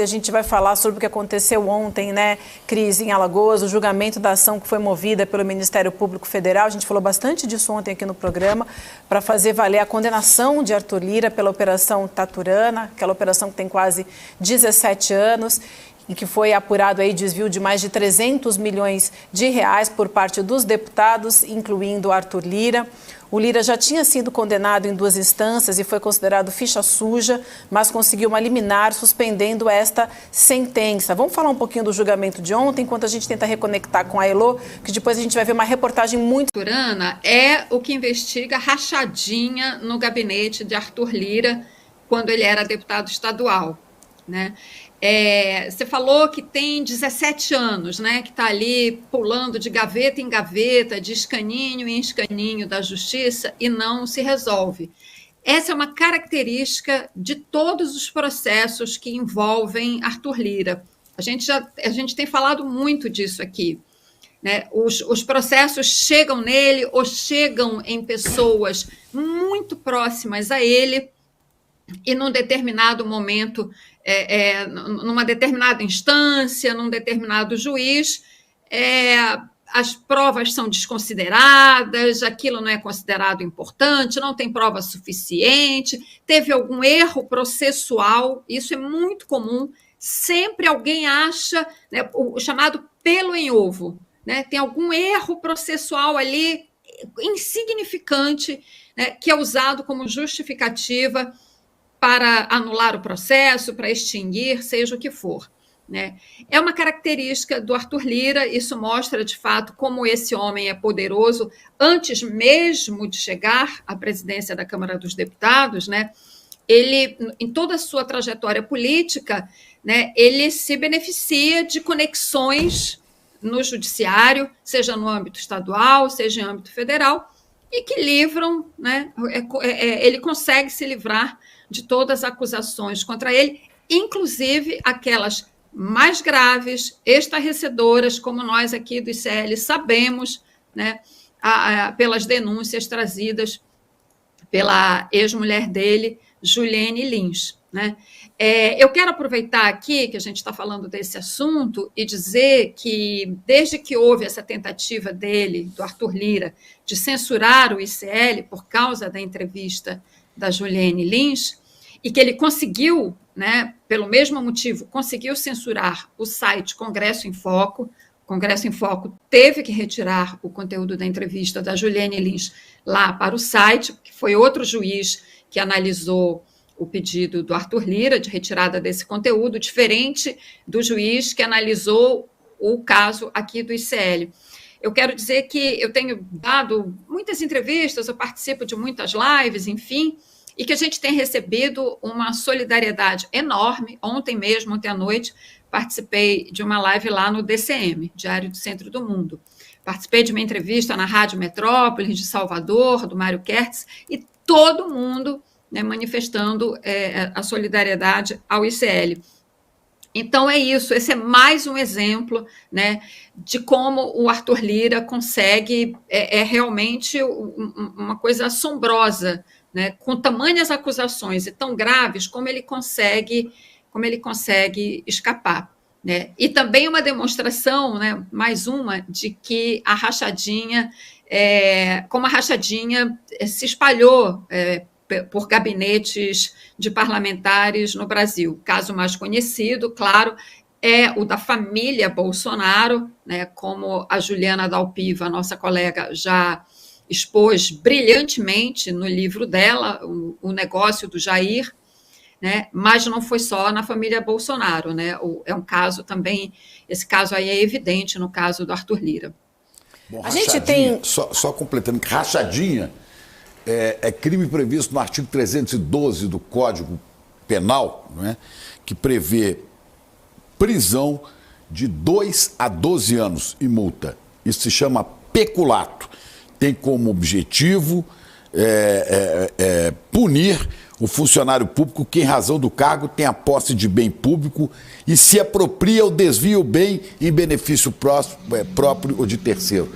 A gente vai falar sobre o que aconteceu ontem, né, Cris, em Alagoas, o julgamento da ação que foi movida pelo Ministério Público Federal. A gente falou bastante disso ontem aqui no programa, para fazer valer a condenação de Arthur Lira pela Operação Taturana, aquela operação que tem quase 17 anos, e que foi apurado aí desvio de mais de 300 milhões de reais por parte dos deputados, incluindo Arthur Lira. O Lira já tinha sido condenado em 2 instâncias e foi considerado ficha suja, mas conseguiu uma liminar suspendendo esta sentença. Vamos falar um pouquinho do julgamento de ontem, enquanto a gente tenta reconectar com a Elô, que depois a gente vai ver uma reportagem muito... Taturana é o que investiga a rachadinha no gabinete de Arthur Lira quando ele era deputado estadual, né? Você falou que tem 17 anos, né, que está ali pulando de gaveta em gaveta, de escaninho em escaninho da justiça e não se resolve. Essa é uma característica de todos os processos que envolvem Arthur Lira. A gente tem falado muito disso aqui, né? Os processos chegam nele ou chegam em pessoas muito próximas a ele e num determinado momento, numa determinada instância, num determinado juiz, as provas são desconsideradas, aquilo não é considerado importante, não tem prova suficiente, teve algum erro processual, isso é muito comum, sempre alguém acha, né, o chamado pelo em ovo, né, tem algum erro processual ali insignificante, né, que é usado como justificativa para anular o processo, para extinguir, seja o que for, né? É uma característica do Arthur Lira, isso mostra, de fato, como esse homem é poderoso antes mesmo de chegar à presidência da Câmara dos Deputados, né? Ele, em toda a sua trajetória política, né, ele se beneficia de conexões no judiciário, seja no âmbito estadual, seja em âmbito federal, e que livram, né, ele consegue se livrar de todas as acusações contra ele, inclusive aquelas mais graves, estarrecedoras, como nós aqui do ICL sabemos, né, pelas denúncias trazidas pela ex-mulher dele, Juliane Lins, né? Eu quero aproveitar aqui que a gente está falando desse assunto e dizer que, desde que houve essa tentativa dele, do Arthur Lira, de censurar o ICL por causa da entrevista da Juliane Lins, e que ele conseguiu, né, pelo mesmo motivo, conseguiu censurar o site Congresso em Foco. O Congresso em Foco teve que retirar o conteúdo da entrevista da Juliane Lins lá para o site, que foi outro juiz que analisou o pedido do Arthur Lira de retirada desse conteúdo, diferente do juiz que analisou o caso aqui do ICL. Eu quero dizer que eu tenho dado muitas entrevistas, eu participo de muitas lives, enfim, e que a gente tem recebido uma solidariedade enorme. Ontem mesmo, ontem à noite, participei de uma live lá no DCM, Diário do Centro do Mundo. Participei de uma entrevista na Rádio Metrópole de Salvador, do Mário Kertz, e todo mundo, né, manifestando a solidariedade ao ICL. Então é isso, esse é mais um exemplo, né, de como o Arthur Lira consegue, realmente uma coisa assombrosa, né, com tamanhas acusações e tão graves, como ele consegue escapar, né? E também uma demonstração, né, mais uma, de que a rachadinha, como a rachadinha se espalhou por gabinetes de parlamentares no Brasil. O caso mais conhecido, claro, é o da família Bolsonaro, né, como a Juliana Dalpiva, nossa colega, já expôs brilhantemente no livro dela, o negócio do Jair, né, mas não foi só na família Bolsonaro, né, é um caso também, esse caso aí é evidente no caso do Arthur Lira. Bom, a gente tem... Só completando, que rachadinha é crime previsto no artigo 312 do Código Penal, não é, que prevê prisão de 2 a 12 anos e multa. Isso se chama peculato. Tem como objetivo punir o funcionário público que, em razão do cargo, tem a posse de bem público e se apropria ou desvia o bem em benefício próprio ou de terceiro.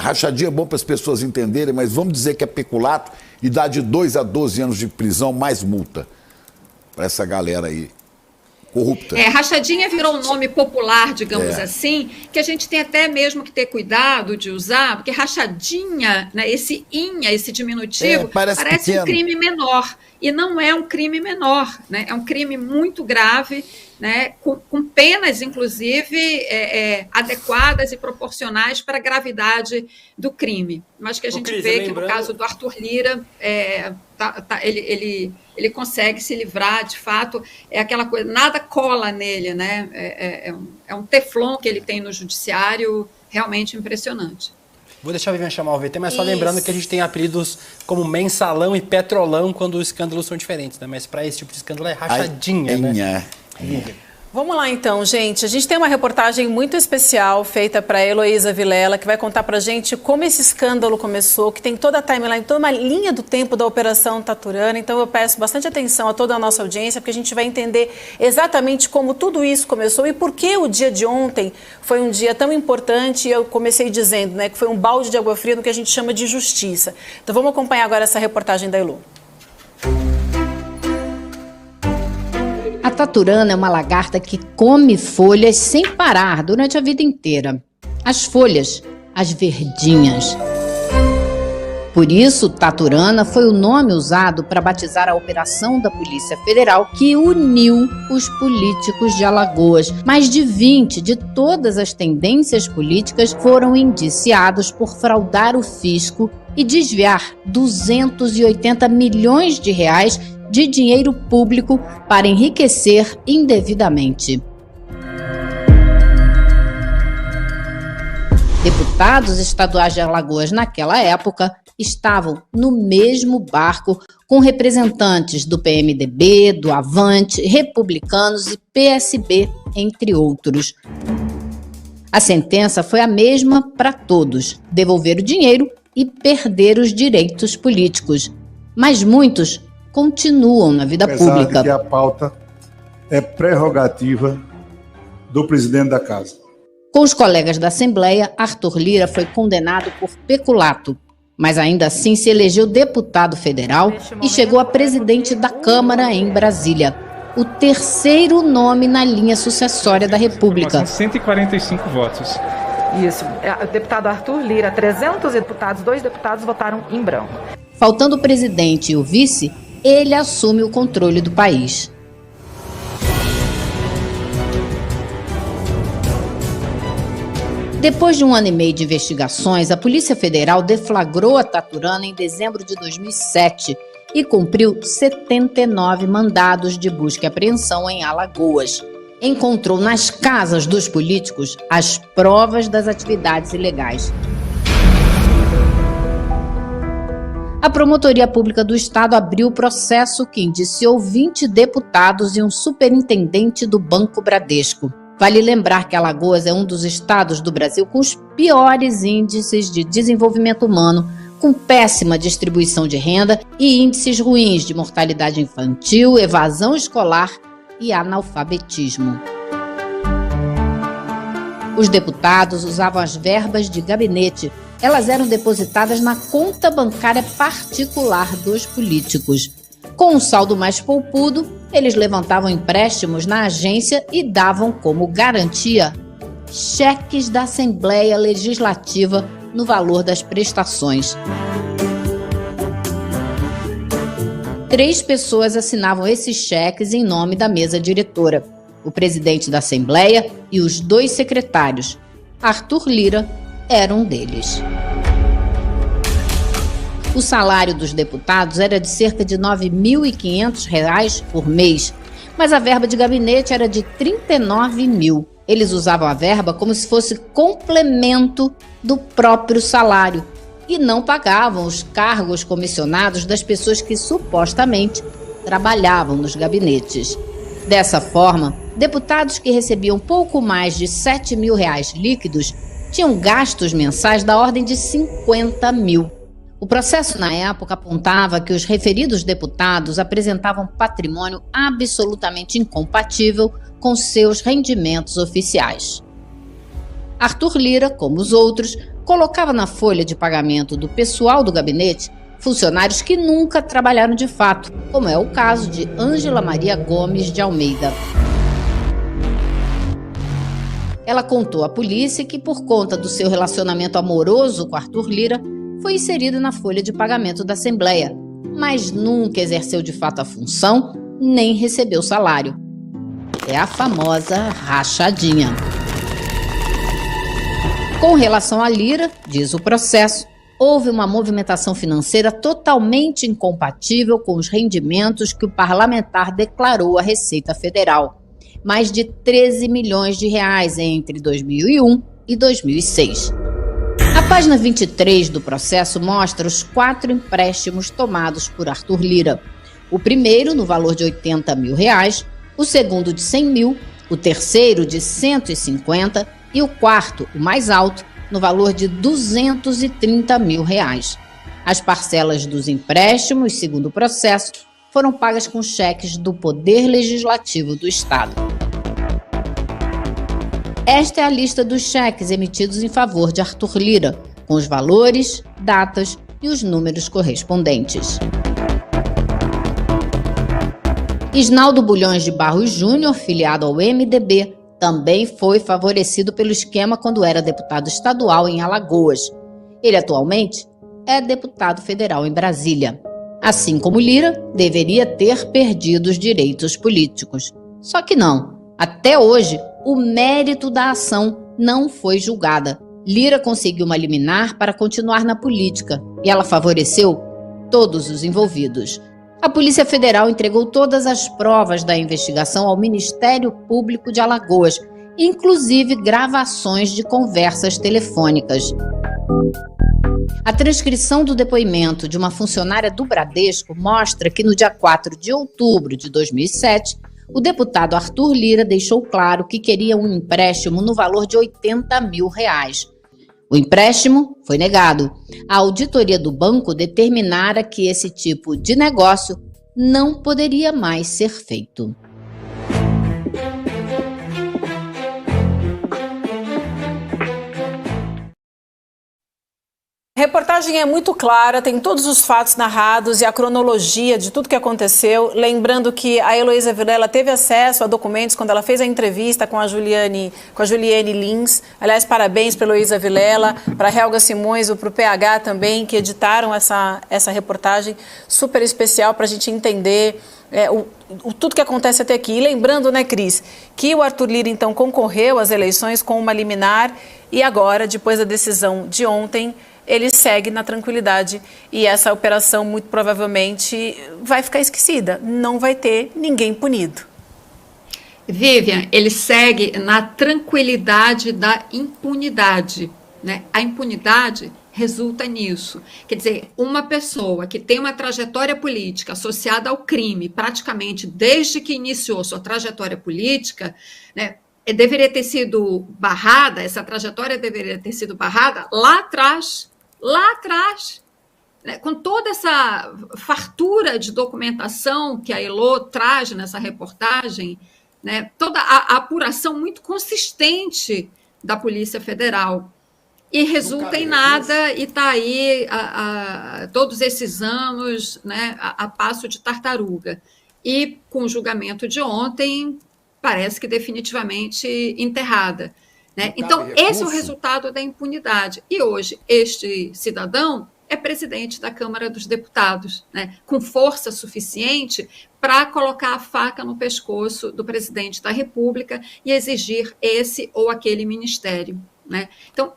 Rachadinha é bom para as pessoas entenderem, mas vamos dizer que é peculato e dá de 2 a 12 anos de prisão mais multa para essa galera aí corrupta. Rachadinha virou um nome popular, digamos assim, que a gente tem até mesmo que ter cuidado de usar, porque rachadinha, né, esse inha, esse diminutivo, parece um crime menor. E não é um crime menor, né? É um crime muito grave, né? Com penas, inclusive, adequadas e proporcionais para a gravidade do crime. Mas que a gente vê que no caso do Arthur Lira, ele consegue se livrar, de fato, é aquela coisa, nada cola nele, né? É um teflon que ele tem no judiciário realmente impressionante. Vou deixar a Viviane chamar o VT, mas só lembrando que a gente tem apelidos como mensalão e petrolão quando os escândalos são diferentes, né? Mas para esse tipo de escândalo é rachadinha, né? Vamos lá então, gente. A gente tem uma reportagem muito especial feita para a Heloísa Vilela, que vai contar para a gente como esse escândalo começou, que tem toda a timeline, toda uma linha do tempo da Operação Taturana. Então eu peço bastante atenção a toda a nossa audiência, porque a gente vai entender exatamente como tudo isso começou e por que o dia de ontem foi um dia tão importante. E eu comecei dizendo, né, que foi um balde de água fria no que a gente chama de justiça. Então vamos acompanhar agora essa reportagem da Elu. A taturana é uma lagarta que come folhas sem parar durante a vida inteira. As folhas, as verdinhas. Por isso, taturana foi o nome usado para batizar a operação da Polícia Federal que uniu os políticos de Alagoas. Mais de 20 de todas as tendências políticas foram indiciados por fraudar o fisco e desviar 280 milhões de reais de dinheiro público para enriquecer indevidamente. Deputados estaduais de Alagoas naquela época estavam no mesmo barco com representantes do PMDB, do Avante, republicanos e PSB, entre outros. A sentença foi a mesma para todos: devolver o dinheiro e perder os direitos políticos. Mas muitos continuam na vida pública. Apesar de que a pauta é prerrogativa do presidente da casa. Com os colegas da Assembleia, Arthur Lira foi condenado por peculato, mas ainda assim se elegeu deputado federal e chegou a presidente da Câmara em Brasília, o terceiro nome na linha sucessória da República. São 145 votos. Isso. O deputado Arthur Lira, 300 deputados, 2 deputados votaram em branco. Faltando o presidente e o vice, ele assume o controle do país. Depois de 1 ano e meio de investigações, a Polícia Federal deflagrou a taturana em dezembro de 2007 e cumpriu 79 mandados de busca e apreensão em Alagoas. Encontrou nas casas dos políticos as provas das atividades ilegais. A Promotoria Pública do Estado abriu o processo que indiciou 20 deputados e um superintendente do Banco Bradesco. Vale lembrar que Alagoas é um dos estados do Brasil com os piores índices de desenvolvimento humano, com péssima distribuição de renda e índices ruins de mortalidade infantil, evasão escolar e analfabetismo. Os deputados usavam as verbas de gabinete. Elas eram depositadas na conta bancária particular dos políticos. Com um saldo mais poupudo, eles levantavam empréstimos na agência e davam como garantia cheques da Assembleia Legislativa no valor das prestações. 3 pessoas assinavam esses cheques em nome da mesa diretora: o presidente da Assembleia e os 2 secretários. Arthur Lira era um deles. O salário dos deputados era de cerca de R$ 9.500 por mês, mas a verba de gabinete era de R$ 39 mil. Eles usavam a verba como se fosse complemento do próprio salário e não pagavam os cargos comissionados das pessoas que supostamente trabalhavam nos gabinetes. Dessa forma, deputados que recebiam pouco mais de R$ 7 mil líquidos tinham gastos mensais da ordem de R$ 50 mil. O processo, na época, apontava que os referidos deputados apresentavam patrimônio absolutamente incompatível com seus rendimentos oficiais. Arthur Lira, como os outros, colocava na folha de pagamento do pessoal do gabinete funcionários que nunca trabalharam de fato, como é o caso de Ângela Maria Gomes de Almeida. Ela contou à polícia que, por conta do seu relacionamento amoroso com Arthur Lira, foi inserida na folha de pagamento da Assembleia, mas nunca exerceu de fato a função, nem recebeu salário. É a famosa rachadinha. Com relação a Lira, diz o processo, houve uma movimentação financeira totalmente incompatível com os rendimentos que o parlamentar declarou à Receita Federal. Mais de 13 milhões de reais entre 2001 e 2006. A página 23 do processo mostra os 4 empréstimos tomados por Arthur Lira. O primeiro, no valor de R$80 mil, o segundo de 100 mil, o terceiro de 150 e o quarto, o mais alto, no valor de R$230 mil. As parcelas dos empréstimos, segundo o processo, foram pagas com cheques do Poder Legislativo do Estado. Esta é a lista dos cheques emitidos em favor de Arthur Lira, com os valores, datas e os números correspondentes. Isnaldo Bulhões de Barros Júnior, filiado ao MDB, também foi favorecido pelo esquema quando era deputado estadual em Alagoas. Ele atualmente é deputado federal em Brasília. Assim como Lira, deveria ter perdido os direitos políticos. Só que não. Até hoje, o mérito da ação não foi julgada. Lira conseguiu uma liminar para continuar na política e ela favoreceu todos os envolvidos. A Polícia Federal entregou todas as provas da investigação ao Ministério Público de Alagoas, inclusive gravações de conversas telefônicas. A transcrição do depoimento de uma funcionária do Bradesco mostra que no dia 4 de outubro de 2007, o deputado Arthur Lira deixou claro que queria um empréstimo no valor de R$80 mil. O empréstimo foi negado. A auditoria do banco determinara que esse tipo de negócio não poderia mais ser feito. A reportagem é muito clara, tem todos os fatos narrados e a cronologia de tudo que aconteceu. Lembrando que a Heloísa Vilela teve acesso a documentos quando ela fez a entrevista com a Juliane Lins. Aliás, parabéns para a Heloísa Vilela, para a Helga Simões e para o PH também, que editaram essa reportagem super especial para a gente entender tudo que acontece até aqui. E lembrando, né, Cris, que o Arthur Lira, então, concorreu às eleições com uma liminar e agora, depois da decisão de ontem, ele segue na tranquilidade e essa operação muito provavelmente vai ficar esquecida, não vai ter ninguém punido. Vivian, ele segue na tranquilidade da impunidade, né? A impunidade resulta nisso. Quer dizer, uma pessoa que tem uma trajetória política associada ao crime, praticamente desde que iniciou sua trajetória política, né, deveria ter sido barrada, essa trajetória deveria ter sido barrada lá atrás, né, com toda essa fartura de documentação que a Elo traz nessa reportagem, né, toda a apuração muito consistente da Polícia Federal. E resulta em nada e está aí todos esses anos, né, a passo de tartaruga. E com o julgamento de ontem, parece que definitivamente enterrada. Né? Então, esse é o resultado da impunidade. E hoje, este cidadão é presidente da Câmara dos Deputados, né? Com força suficiente para colocar a faca no pescoço do presidente da República e exigir esse ou aquele ministério. Né? Então,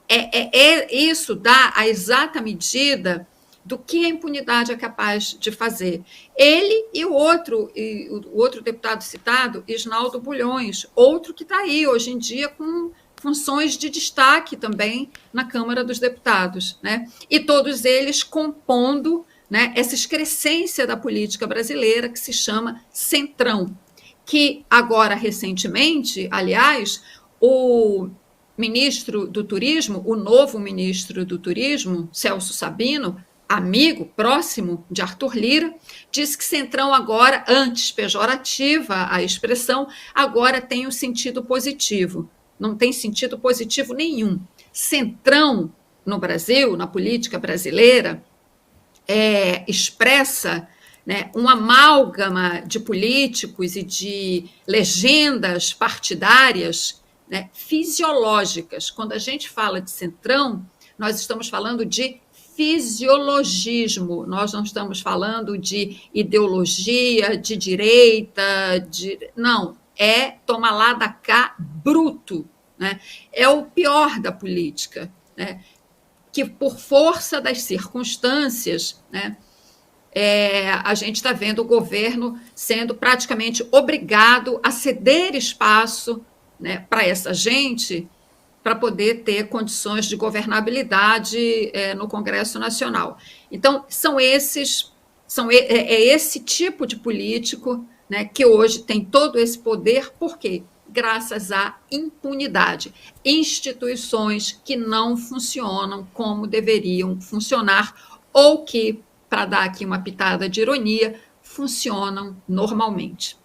isso dá a exata medida do que a impunidade é capaz de fazer. Ele e o outro deputado citado, Isnaldo Bulhões, outro que está aí hoje em dia com funções de destaque também na Câmara dos Deputados, né? E todos eles compondo, né, essa excrescência da política brasileira que se chama Centrão, que agora, recentemente, aliás, o ministro do Turismo, o novo ministro do Turismo, Celso Sabino, amigo, próximo de Arthur Lira, disse que Centrão agora, antes pejorativa a expressão, agora tem um sentido positivo. Não tem sentido positivo nenhum. Centrão, no Brasil, na política brasileira, expressa, né, um amálgama de políticos e de legendas partidárias né, fisiológicas. Quando a gente fala de centrão, nós estamos falando de fisiologismo, nós não estamos falando de ideologia, de direita, não, é toma lá da cá bruto, né? É o pior da política, né? Que por força das circunstâncias, né, a gente está vendo o governo sendo praticamente obrigado a ceder espaço, né, para essa gente, para poder ter condições de governabilidade no Congresso Nacional. Então, é esse tipo de político, né, que hoje tem todo esse poder, por quê? Graças à impunidade. Instituições que não funcionam como deveriam funcionar, ou que, para dar aqui uma pitada de ironia, funcionam normalmente.